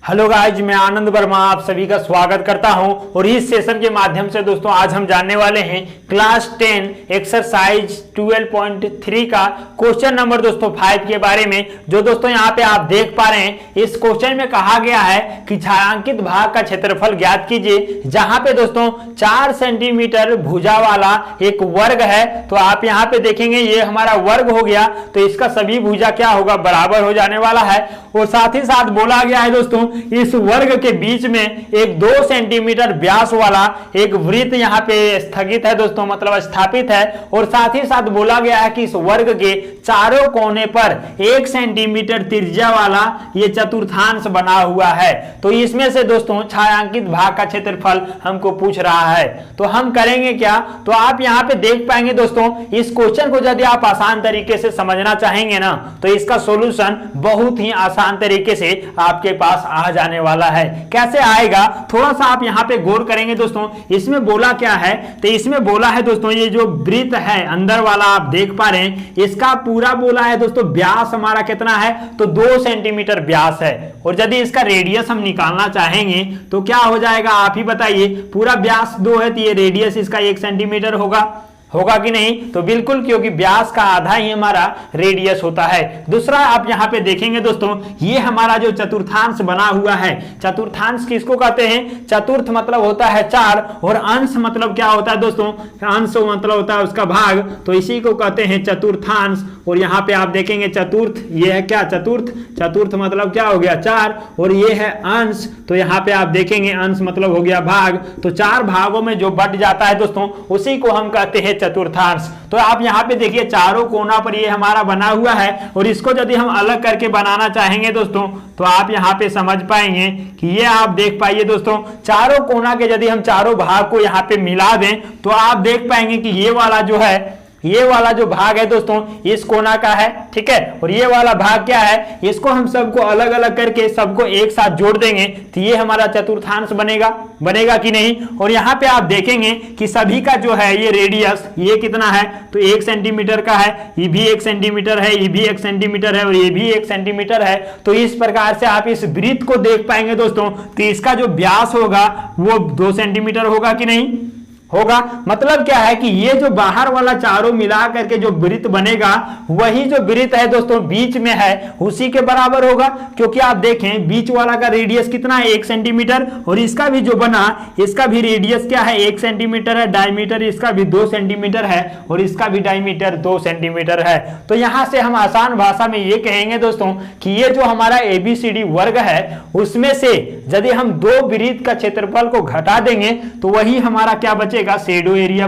Hello guys, मैं आनंद वर्मा आप सभी का स्वागत करता हूं और इस सेशन के माध्यम से दोस्तों आज हम जानने वाले हैं क्लास 10 एक्सरसाइज 12.3 का क्वेश्चन नंबर दोस्तों 5 के बारे में। जो दोस्तों यहां पे आप देख पा रहे हैं, इस क्वेश्चन में कहा गया है कि छायांकित भाग का क्षेत्रफल ज्ञात कीजिए, जहां पे दोस्तों 4 सेंटीमीटर भुजा वाला एक वर्ग है। तो आप यहाँ पे देखेंगे ये हमारा वर्ग हो गया, तो इसका सभी भुजा क्या होगा, बराबर हो जाने वाला है। और साथ ही साथ बोला गया है दोस्तों इस वर्ग के बीच में एक 2 सेंटीमीटर व्यास वाला एक वृत्त यहाँ पे स्थगित है दोस्तों, मतलब स्थापित है। और साथ ही साथ बोला गया है कि इस वर्ग के चारों कोने पर 1 सेंटीमीटर त्रिज्या वाला ये चतुर्थांश बना हुआ है। तो इसमें से दोस्तों छायांकित भाग का क्षेत्रफल हमको पूछ रहा है, तो हम करेंगे क्या। तो आप यहाँ पे देख पाएंगे दोस्तों, इस क्वेश्चन को यदि आप आसान तरीके से समझना चाहेंगे ना, तो इसका सॉल्यूशन बहुत ही आसान तरीके से आपके पास आ जाने वाला है। कैसे आएगा, थोड़ा सा आप यहाँ पे गौर करेंगे दोस्तों। इसमें बोला क्या है, तो इसमें बोला है दोस्तों ये जो वृत्त है अंदर वाला आप देख पा रहे हैं, इसका पूरा बोला है दोस्तों व्यास हमारा कितना है, तो 2 सेंटीमीटर व्यास है। और यदि इसका रेडियस हम निकालना चाहेंगे तो क्या हो जाएगा, आप ही बताइए। पूरा व्यास 2 है तो ये रेडियस इसका 1 सेंटीमीटर होगा कि नहीं, तो बिल्कुल, क्योंकि व्यास का आधा ही हमारा रेडियस होता है। दूसरा आप यहां पे देखेंगे दोस्तों, ये हमारा जो चतुर्थांश बना हुआ है, चतुर्थांश किसको कहते हैं, चतुर्थ मतलब होता है 4 और अंश मतलब क्या होता है दोस्तों, अंश मतलब होता है उसका भाग, तो इसी को कहते हैं चतुर्थांश। और यहाँ पे आप देखेंगे चतुर्थ, ये है क्या, चतुर्थ मतलब क्या हो गया 4, और ये है अंश, तो यहाँ पे आप देखेंगे अंश मतलब हो गया भाग। तो 4 भागों में जो बट जाता है दोस्तों उसी को हम कहते हैं चतुर्थांश। तो आप यहाँ पे देखिए चारों कोना पर ये हमारा बना हुआ है, और इसको यदि हम अलग करके बनाना चाहेंगे दोस्तों, तो आप यहाँ पे समझ पाएंगे कि ये आप देख पाइए दोस्तों, चारों कोना के यदि हम चारों भाग को यहाँ पे मिला दें तो आप देख पाएंगे कि ये वाला जो है, ये वाला जो भाग है दोस्तों इस कोना का है, ठीक है। और ये वाला भाग क्या है, इसको हम सबको अलग अलग करके सबको एक साथ जोड़ देंगे तो ये हमारा चतुर्थांश बनेगा कि नहीं। और यहाँ पे आप देखेंगे कि सभी का जो है ये रेडियस ये कितना है, तो 1 सेंटीमीटर का है, ये भी 1 सेंटीमीटर है, ये भी 1 सेंटीमीटर है और ये भी 1 सेंटीमीटर है। तो इस प्रकार से आप इस वृत्त को देख पाएंगे दोस्तों, तो इसका जो व्यास होगा वो 2 सेंटीमीटर होगा कि नहीं होगा। मतलब क्या है कि ये जो बाहर वाला चारों मिला करके जो वृत्त बनेगा, वही जो वृत्त है दोस्तों बीच में है उसी के बराबर होगा, क्योंकि आप देखें बीच वाला का रेडियस कितना है 1 सेंटीमीटर, और इसका भी जो बना इसका भी रेडियस क्या है 1 सेंटीमीटर है, डायमीटर इसका भी 2 सेंटीमीटर है और इसका भी डायमीटर 2 सेंटीमीटर है। तो यहां से हम आसान भाषा में ये कहेंगे दोस्तों कि ये जो हमारा ABCD वर्ग है उसमें से यदि हम 2 वृत्त का क्षेत्रफल को घटा देंगे तो वही हमारा क्या बचेगा, शेडो एरिया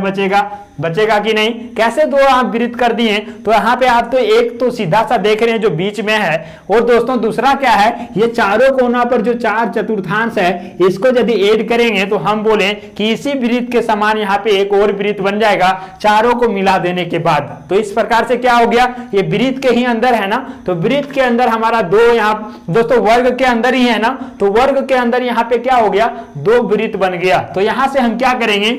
बचेगा कि नहीं। कैसे 2 आप वृत्त कर दिए, तो यहाँ पे आप तो एक तो सीधा सा देख रहे हैं जो बीच में है, और दोस्तों दूसरा क्या है, ये चारों कोना पर जो 4 चतुर्थांश है इसको यदि ऐड करेंगे तो हम बोले कि इसी वृत्त के समान यहाँ पे एक और वृत्त बन जाएगा चारों को मिला देने के बाद। तो इस प्रकार से क्या हो गया, ये वृत्त के ही अंदर है ना, तो वृत्त के अंदर हमारा 2 यहाँ दोस्तों वर्ग के अंदर ही है ना, तो वर्ग के अंदर यहाँ पे क्या हो गया, 2 वृत्त बन गया। तो यहां से हम क्या करेंगे,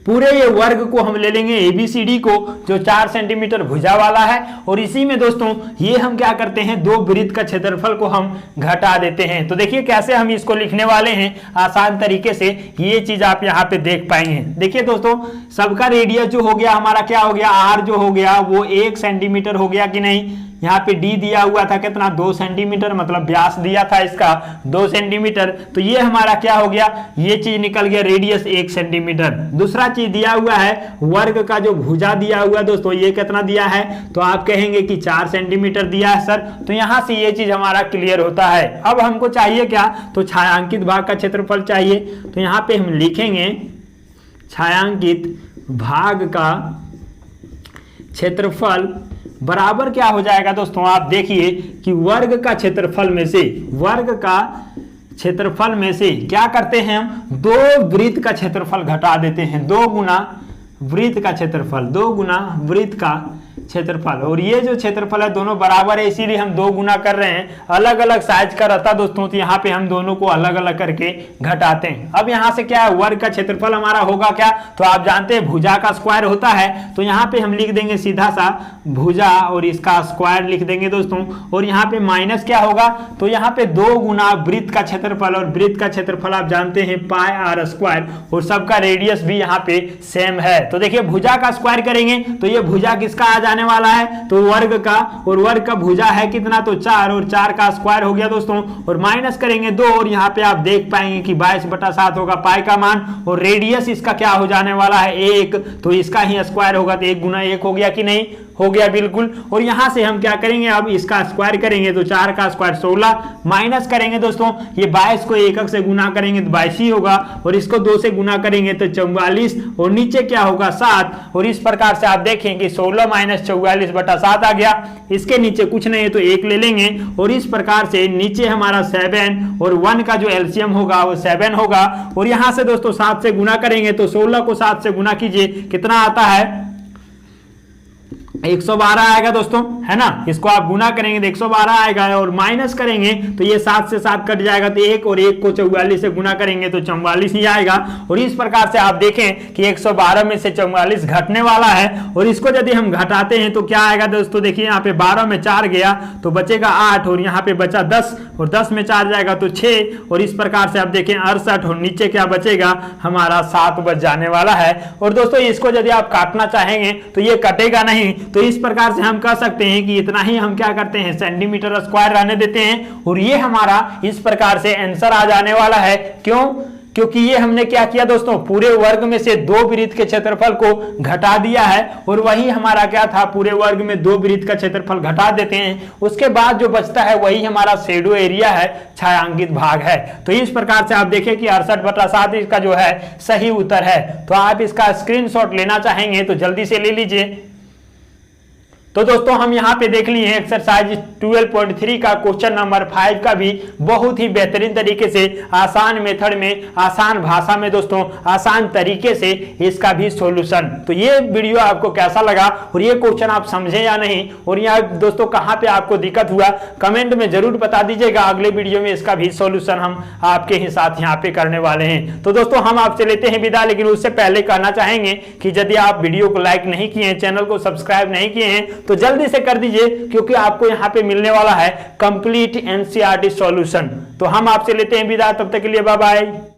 पूरे ये वर्ग को हम ले लेंगे ABCD को जो 4 सेंटीमीटर भुजा वाला है, और इसी में दोस्तों ये हम क्या करते हैं 2 वृत्त का क्षेत्रफल को हम घटा देते हैं। तो देखिए कैसे हम इसको लिखने वाले हैं आसान तरीके से, ये चीज आप यहाँ पे देख पाएंगे। देखिए दोस्तों सबका रेडियस जो हो गया हमारा क्या हो गया, R जो हो गया वो 1 सेंटीमीटर हो गया कि नहीं। यहाँ पे D दिया हुआ था कितना, 2 सेंटीमीटर, मतलब व्यास दिया था इसका 2 सेंटीमीटर, तो ये हमारा क्या हो गया, ये चीज निकल गया रेडियस 1 सेंटीमीटर। दूसरा चीज दिया हुआ है वर्ग का जो भुजा दिया हुआ दोस्तों ये कितना दिया है, तो आप कहेंगे कि 4 सेंटीमीटर दिया है सर। तो यहां से ये चीज हमारा क्लियर होता है। अब हमको चाहिए क्या, तो छायांकित भाग का क्षेत्रफल चाहिए। तो यहाँ पे हम लिखेंगे छायांकित भाग का क्षेत्रफल बराबर क्या हो जाएगा दोस्तों, आप देखिए कि वर्ग का क्षेत्रफल में से क्या करते हैं हम, 2 वृत्त का क्षेत्रफल घटा देते हैं, 2 गुना वृत्त का क्षेत्रफल, 2 गुना वृत्त का क्षेत्रफल, और ये जो क्षेत्रफल है दोनों बराबर है, इसीलिए हम 2 गुना कर रहे हैं। अलग अलग साइज का रहता दोस्तों तो यहाँ पे हम दोनों को अलग अलग करके घटाते हैं। अब यहाँ से क्या है, वर्ग का क्षेत्रफल हमारा होगा क्या, तो आप जानते हैं भुजा का स्क्वायर होता है, तो यहाँ पे हम लिख देंगे सीधा सा भुजा और इसका स्क्वायर लिख देंगे दोस्तों। और यहाँ पे माइनस क्या होगा, तो यहाँ पे 2 गुना वृत्त का क्षेत्रफल, और वृत्त का क्षेत्रफल आप जानते हैं पाई आर स्क्वायर, और सबका रेडियस भी यहाँ पे सेम है। तो देखिए भुजा का स्क्वायर करेंगे तो ये भुजा किसका आ जाने वाला है, तो वर्ग का, और वर्ग का भुजा है कितना, तो 4, और 4 का स्क्वायर हो गया दोस्तों, और माइनस करेंगे 2, और यहाँ पे आप देख पाएंगे कि 22/7 होगा पाई का मान, और रेडियस इसका क्या हो जाने वाला है 1, तो इसका ही स्क्वायर होगा, तो 1 गुना 1 हो गया कि नहीं, हो गया बिल्कुल। और यहां से हम क्या करेंगे, अब इसका स्क्वायर करेंगे तो 4 का स्क्वायर 16, माइनस करेंगे दोस्तों ये 22 को 1 से गुना करेंगे तो 22 ही होगा, और इसको 2 से गुना करेंगे तो 44, और नीचे क्या होगा 7, और इस प्रकार से आप देखें कि 16 - 44/7 आ गया। इसके नीचे कुछ नहीं है तो 1 ले लेंगे, और इस प्रकार से नीचे हमारा 7 और 1 का जो एलसीएम होगा वो 7 होगा, और यहां से दोस्तों 7 से गुना करेंगे तो 16 को 7 से गुना कीजिए, कितना आता है 112 आएगा दोस्तों, है ना। इसको आप गुना करेंगे तो 112 आएगा, और माइनस करेंगे तो ये 7 से 7 कट जाएगा तो 1, और 1 को 44 से गुना करेंगे तो 44 ही आएगा। और इस प्रकार से आप देखें कि 112 में से 44 घटने वाला है, और इसको यदि हम घटाते हैं तो क्या आएगा दोस्तों, देखिए यहाँ पे 12 में 4 गया तो बचेगा 8, और यहाँ पे बचा 10, और 10 में 4 जाएगा तो 6, और इस प्रकार से आप देखें 68, और नीचे क्या बचेगा हमारा 7 बच जाने वाला है। और दोस्तों इसको यदि आप काटना चाहेंगे तो ये कटेगा नहीं, तो इस प्रकार से हम कह सकते हैं कि इतना ही हम क्या करते हैं सेंटीमीटर स्क्वायर रहने देते हैं, और ये हमारा इस प्रकार से आंसर आ जाने वाला है। क्यों, क्योंकि ये हमने क्या किया दोस्तों, पूरे वर्ग में से 2 वृत्त के क्षेत्रफल को घटा दिया है, और वही हमारा क्या था, पूरे वर्ग में 2 वृत्त का क्षेत्रफल घटा देते हैं, उसके बाद जो बचता है वही हमारा शेडो एरिया है, छायांकित भाग है। तो इस प्रकार से आप देखें कि 68/7 इसका जो है सही उत्तर है। तो आप इसका स्क्रीनशॉट लेना चाहेंगे तो जल्दी से ले लीजिए। तो दोस्तों हम यहाँ पे देख लिए हैं एक्सरसाइज 12.3 का क्वेश्चन नंबर 5 का भी बहुत ही बेहतरीन तरीके से आसान मेथड में, आसान भाषा में दोस्तों, आसान तरीके से इसका भी सॉल्यूशन। तो ये वीडियो आपको कैसा लगा, और ये क्वेश्चन आप समझे या नहीं, और यहाँ दोस्तों कहाँ पे आपको दिक्कत हुआ कमेंट में जरूर बता दीजिएगा। अगले वीडियो में इसका भी सॉल्यूशन हम आपके ही साथ यहाँ पे करने वाले हैं। तो दोस्तों हम आपसे लेते हैं विदा, लेकिन उससे पहले कहना चाहेंगे कि यदि आप वीडियो को लाइक नहीं किए हैं, चैनल को सब्सक्राइब नहीं किए हैं तो जल्दी से कर दीजिए, क्योंकि आपको यहाँ पे मिलने वाला है कंप्लीट एनसीईआरटी सॉल्यूशन। तो हम आपसे लेते हैं विदा, तब तक के लिए बाय बाय।